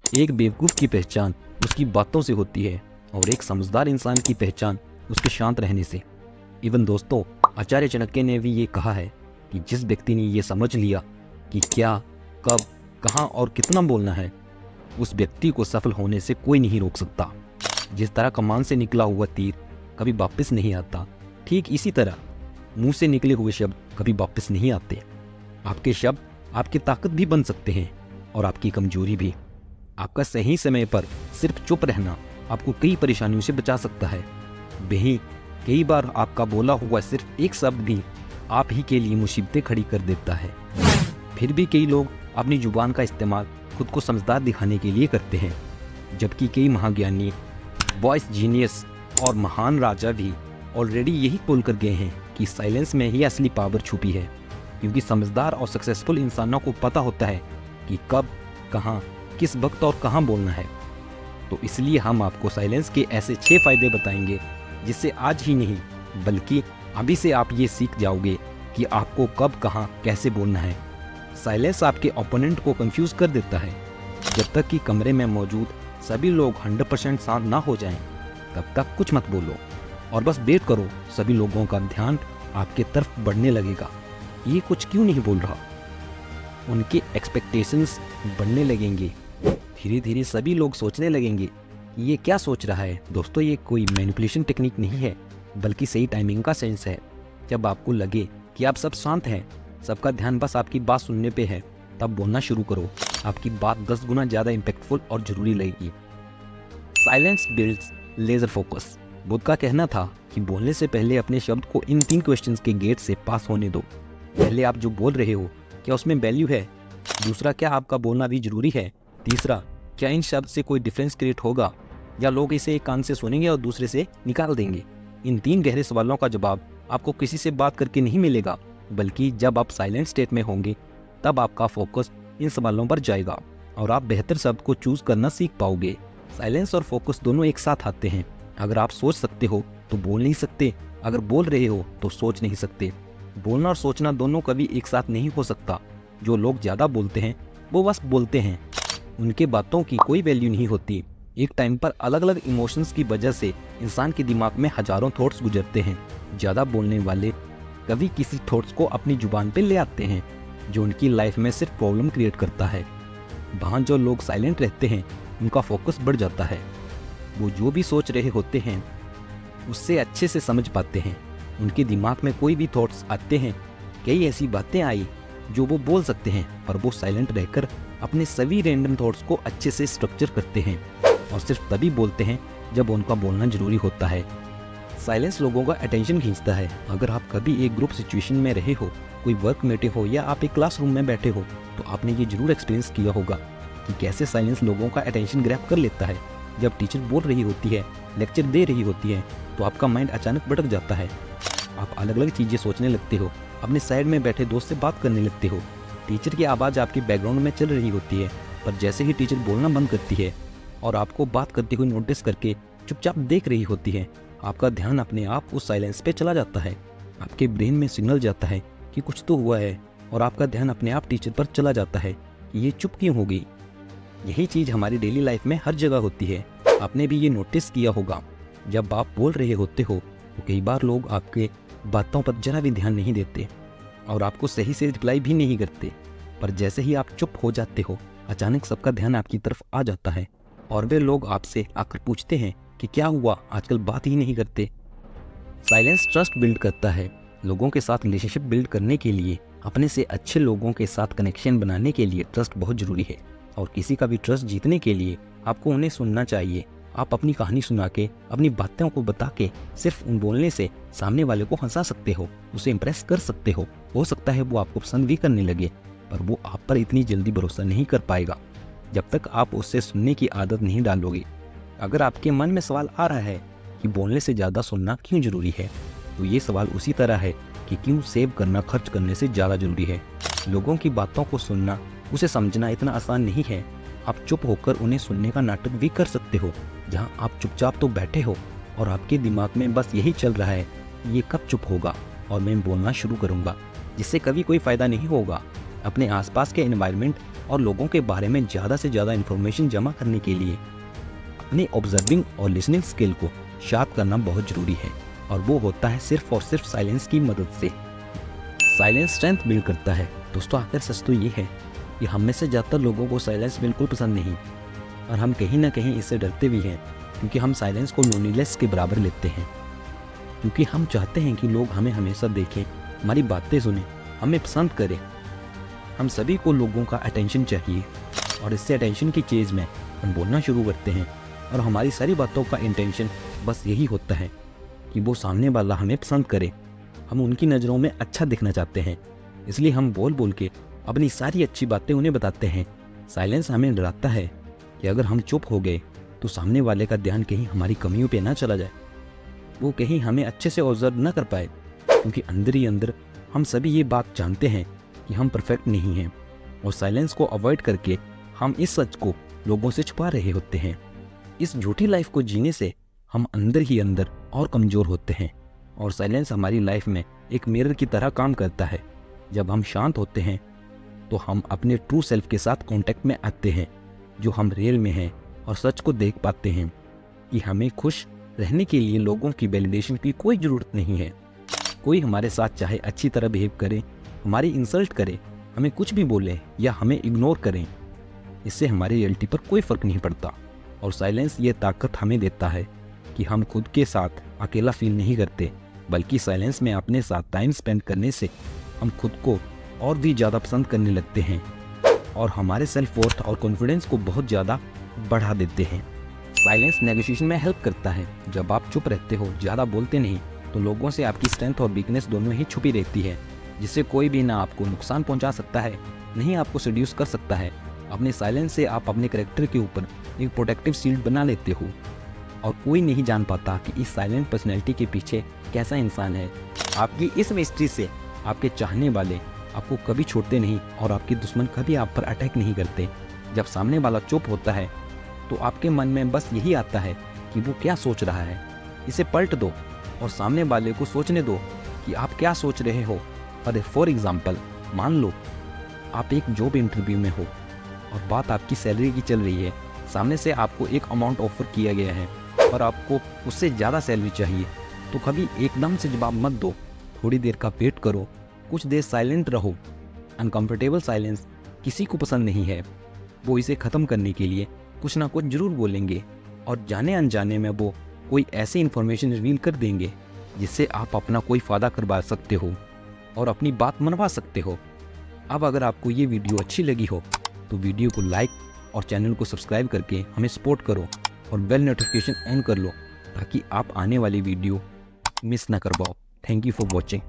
एक बेवकूफ़ की पहचान उसकी बातों से होती है और एक समझदार इंसान की पहचान उसके शांत रहने से। इवन दोस्तों, आचार्य चाणक्य ने भी ये कहा है कि जिस व्यक्ति ने ये समझ लिया कि क्या, कब, कहाँ और कितना बोलना है, उस व्यक्ति को सफल होने से कोई नहीं रोक सकता। जिस तरह कमान से निकला हुआ तीर कभी वापस नहीं आता, ठीक इसी तरह मुंह से निकले हुए शब्द कभी वापस नहीं आते। आपके शब्द आपकी ताकत भी बन सकते हैं और आपकी कमजोरी भी। आपका सही समय पर सिर्फ चुप रहना आपको कई परेशानियों से बचा सकता है। वहीं कई बार आपका बोला हुआ सिर्फ एक शब्द भी आप ही के लिए मुसीबतें खड़ी कर देता है। फिर भी कई लोग अपनी जुबान का इस्तेमाल खुद को समझदार दिखाने के लिए करते हैं, जबकि कई महाज्ञानी, वॉइस जीनियस और महान राजा भी ऑलरेडी यही बोल कर गए हैं कि साइलेंस में ही असली पावर छुपी है। क्योंकि समझदार और सक्सेसफुल इंसानों को पता होता है कि कब, कहाँ, किस वक्त और कहाँ बोलना है। तो इसलिए हम आपको साइलेंस के ऐसे 6 फायदे बताएंगे जिससे आज ही नहीं बल्कि अभी से आप ये सीख जाओगे कि आपको कब, कहाँ, कैसे बोलना है। साइलेंस आपके ओपोनेंट को कंफ्यूज कर देता है। जब तक कि कमरे में मौजूद सभी लोग 100% शांत ना हो जाएं, तब तक कुछ मत बोलो और बस वेट करो। सभी लोगों का ध्यान आपके तरफ बढ़ने लगेगा। ये कुछ क्यों नहीं बोल रहा, उनके एक्सपेक्टेशंस बढ़ने लगेंगे। धीरे धीरे सभी लोग सोचने लगेंगे कि ये क्या सोच रहा है। दोस्तों, ये कोई मैनिपुलेशन टेक्निक नहीं है, बल्कि सही टाइमिंग का सेंस है। जब आपको लगे कि आप सब शांत हैं, सबका ध्यान बस आपकी बात सुनने पे है, तब बोलना शुरू करो। आपकी बात 10 गुना ज़्यादा इम्पैक्टफुल और ज़रूरी लगेगी। Silence builds laser focus. Buddha का कहना था कि बोलने से पहले अपने शब्द को इन 3 क्वेश्चंस के गेट से पास होने दो। पहले, आप जो बोल रहे हो क्या उसमें वैल्यू है? दूसरा, क्या आपका बोलना भी जरूरी है? तीसरा, क्या इन शब्द से कोई डिफरेंस क्रिएट होगा या लोग इसे एक कान से सुनेंगे और दूसरे से निकाल देंगे? इन 3 गहरे सवालों का जवाब आपको किसी से बात करके नहीं मिलेगा, बल्कि जब आप साइलेंट स्टेट में होंगे तब आपका फोकस इन सवालों पर जाएगा और आप बेहतर शब्द को चूज करना सीख पाओगे। साइलेंस और फोकस दोनों एक साथ आते हैं। अगर आप सोच सकते हो तो बोल नहीं सकते, अगर बोल रहे हो तो सोच नहीं सकते। बोलना और सोचना दोनों कभी एक साथ नहीं हो सकता। जो लोग ज़्यादा बोलते हैं वो बस बोलते हैं, उनके बातों की कोई वैल्यू नहीं होती। एक टाइम पर अलग अलग इमोशंस की वजह से इंसान के दिमाग में हजारों थॉट्स गुजरते हैं। ज़्यादा बोलने वाले कभी किसी थॉट्स को अपनी जुबान पे ले आते हैं जो उनकी लाइफ में सिर्फ प्रॉब्लम क्रिएट करता है। वहाँ जो लोग साइलेंट रहते हैं उनका फोकस बढ़ जाता है। वो जो भी सोच रहे होते हैं उससे अच्छे से समझ पाते हैं। उनके दिमाग में कोई भी थॉट्स आते हैं, कई ऐसी बातें आई जो वो बोल सकते हैं, पर वो साइलेंट रहकर अपने सभी रैंडम थॉट्स को अच्छे से स्ट्रक्चर करते हैं और सिर्फ तभी बोलते हैं जब उनका बोलना जरूरी होता है। साइलेंस लोगों का अटेंशन खींचता है। अगर आप कभी एक ग्रुप सिचुएशन में रहे हो, कोई वर्क मीटिंग हो या आप एक क्लासरूम में बैठे हो, तो आपने ये जरूर एक्सपीरियंस किया होगा कि कैसे साइलेंस लोगों का अटेंशन ग्रैब कर लेता है। जब टीचर बोल रही होती है, लेक्चर दे रही होती है, तो आपका माइंड अचानक भटक जाता है। आप अलग अलग चीज़ें सोचने लगते हो, अपने साइड में बैठे दोस्त से बात करने लगते हो। टीचर की आवाज़ आपकी बैकग्राउंड में चल रही होती है, पर जैसे ही टीचर बोलना बंद करती है और आपको बात करते हुए नोटिस करके चुपचाप देख रही होती है, आपका ध्यान अपने आप उस साइलेंस पे चला जाता है। आपके ब्रेन में सिग्नल जाता है कि कुछ तो हुआ है और आपका ध्यान अपने आप टीचर पर चला जाता है कि ये चुप क्यों हो गई। यही चीज़ हमारी डेली लाइफ में हर जगह होती है। आपने भी ये नोटिस किया होगा, जब आप बोल रहे होते हो तो कई बार लोग आपके बातों पर जरा भी ध्यान नहीं देते और आपको सही से रिप्लाई भी नहीं करते, पर जैसे ही आप चुप हो जाते हो, अचानक सबका ध्यान आपकी तरफ आ जाता है और वे लोग आपसे आकर पूछते हैं कि क्या हुआ, आजकल बात ही नहीं करते। साइलेंस ट्रस्ट बिल्ड करता है। लोगों के साथ रिलेशनशिप बिल्ड करने के लिए, अपने से अच्छे लोगों के साथ कनेक्शन बनाने के लिए ट्रस्ट बहुत ज़रूरी है। और किसी का भी ट्रस्ट जीतने के लिए आपको उन्हें सुनना चाहिए। आप अपनी कहानी सुना के, अपनी बातों को बता के, सिर्फ उन बोलने से सामने वाले को हंसा सकते हो, उसे इम्प्रेस कर सकते हो सकता है वो आपको पसंद भी करने लगे, पर वो आप पर इतनी जल्दी भरोसा नहीं कर पाएगा जब तक आप उससे सुनने की आदत नहीं डालोगे। अगर आपके मन में सवाल आ रहा है कि बोलने से ज़्यादा सुनना क्यों ज़रूरी है, तो ये सवाल उसी तरह है कि क्यों सेव करना खर्च करने से ज़्यादा ज़रूरी है। लोगों की बातों को सुनना, उसे समझना इतना आसान नहीं है। आप चुप होकर उन्हें सुनने का नाटक भी कर सकते हो, जहाँ आप चुपचाप तो बैठे हो और आपके दिमाग में बस यही चल रहा है, ये कब चुप होगा और मैं बोलना शुरू करूँगा, जिससे कभी कोई फ़ायदा नहीं होगा। अपने आसपास के एनवायरनमेंट और लोगों के बारे में ज़्यादा से ज़्यादा इन्फॉर्मेशन जमा करने के लिए अपने ऑब्जर्विंग और लिसनिंग स्किल को शार्प करना बहुत ज़रूरी है, और वो होता है सिर्फ और सिर्फ साइलेंस की मदद से। साइलेंस स्ट्रेंथ बिल्ड करता है। दोस्तों, आखिर सच तो ये है कि हम में से ज़्यादातर लोगों को साइलेंस बिल्कुल पसंद नहीं, और हम कहीं ना कहीं इससे डरते भी हैं, क्योंकि हम साइलेंस को लोनलीनेस के बराबर लेते हैं। क्योंकि हम चाहते हैं कि लोग हमें हमेशा देखें, हमारी बातें सुने, हमें पसंद करें। हम सभी को लोगों का अटेंशन चाहिए, और इससे अटेंशन की चेज़ में हम बोलना शुरू करते हैं, और हमारी सारी बातों का इंटेंशन बस यही होता है कि वो सामने वाला हमें पसंद करे। हम उनकी नज़रों में अच्छा दिखना चाहते हैं, इसलिए हम बोल बोल के अपनी सारी अच्छी बातें उन्हें बताते हैं। साइलेंस हमें डराता है कि अगर हम चुप हो गए तो सामने वाले का ध्यान कहीं हमारी कमियों पे ना चला जाए, वो कहीं हमें अच्छे से ऑब्जर्व ना कर पाए, क्योंकि अंदर ही अंदर हम सभी ये बात जानते हैं कि हम परफेक्ट नहीं हैं, और साइलेंस को अवॉइड करके हम इस सच को लोगों से छुपा रहे होते हैं। इस झूठी लाइफ को जीने से हम अंदर ही अंदर और कमज़ोर होते हैं, और साइलेंस हमारी लाइफ में एक मिरर की तरह काम करता है। जब हम शांत होते हैं तो हम अपने ट्रू सेल्फ के साथ कांटेक्ट में आते हैं, जो हम रियल में हैं, और सच को देख पाते हैं कि हमें खुश रहने के लिए लोगों की वैलिडेशन की कोई ज़रूरत नहीं है। कोई हमारे साथ चाहे अच्छी तरह बिहेव करे, हमारी इंसल्ट करे, हमें कुछ भी बोले या हमें इग्नोर करें, इससे हमारी रियलिटी पर कोई फ़र्क नहीं पड़ता। और साइलेंस ये ताकत हमें देता है कि हम खुद के साथ अकेला फील नहीं करते, बल्कि साइलेंस में अपने साथ टाइम स्पेंड करने से हम खुद को और भी ज़्यादा पसंद करने लगते हैं, और हमारे सेल्फ वर्थ और कॉन्फिडेंस को बहुत ज़्यादा बढ़ा देते हैं। साइलेंस नेगोशिएशन में हेल्प करता है। जब आप चुप रहते हो, ज़्यादा बोलते नहीं, तो लोगों से आपकी स्ट्रेंथ और वीकनेस दोनों ही छुपी रहती है, जिससे कोई भी ना आपको नुकसान पहुंचा सकता है, नहीं आपको सेड्यूस कर सकता है। अपने साइलेंस से आप अपने कैरेक्टर के ऊपर एक प्रोटेक्टिव शील्ड बना लेते हो, और कोई नहीं जान पाता कि इस साइलेंट पर्सनैलिटी के पीछे कैसा इंसान है। आपकी इस मिस्ट्री से आपके चाहने वाले आपको कभी छोड़ते नहीं, और आपके दुश्मन कभी आप पर अटैक नहीं करते। जब सामने वाला चुप होता है तो आपके मन में बस यही आता है कि वो क्या सोच रहा है। इसे पलट दो और सामने वाले को सोचने दो कि आप क्या सोच रहे हो। और फॉर एग्जाम्पल, मान लो आप एक जॉब इंटरव्यू में हो और बात आपकी सैलरी की चल रही है। सामने से आपको एक अमाउंट ऑफर किया गया है और आपको उससे ज़्यादा सैलरी चाहिए, तो कभी एकदम से जवाब मत दो, थोड़ी देर का वेट करो, कुछ देर साइलेंट रहो। अनकंफर्टेबल साइलेंस किसी को पसंद नहीं है। वो इसे ख़त्म करने के लिए कुछ ना कुछ ज़रूर बोलेंगे, और जाने अनजाने में वो कोई ऐसी इन्फॉर्मेशन रिवील कर देंगे जिससे आप अपना कोई फ़ायदा करवा सकते हो और अपनी बात मनवा सकते हो। अब अगर आपको ये वीडियो अच्छी लगी हो तो वीडियो को लाइक और चैनल को सब्सक्राइब करके हमें सपोर्ट करो, और बेल नोटिफिकेशन ऑन कर लो ताकि आप आने वाली वीडियो मिस ना कर पाओ। Thank you for watching.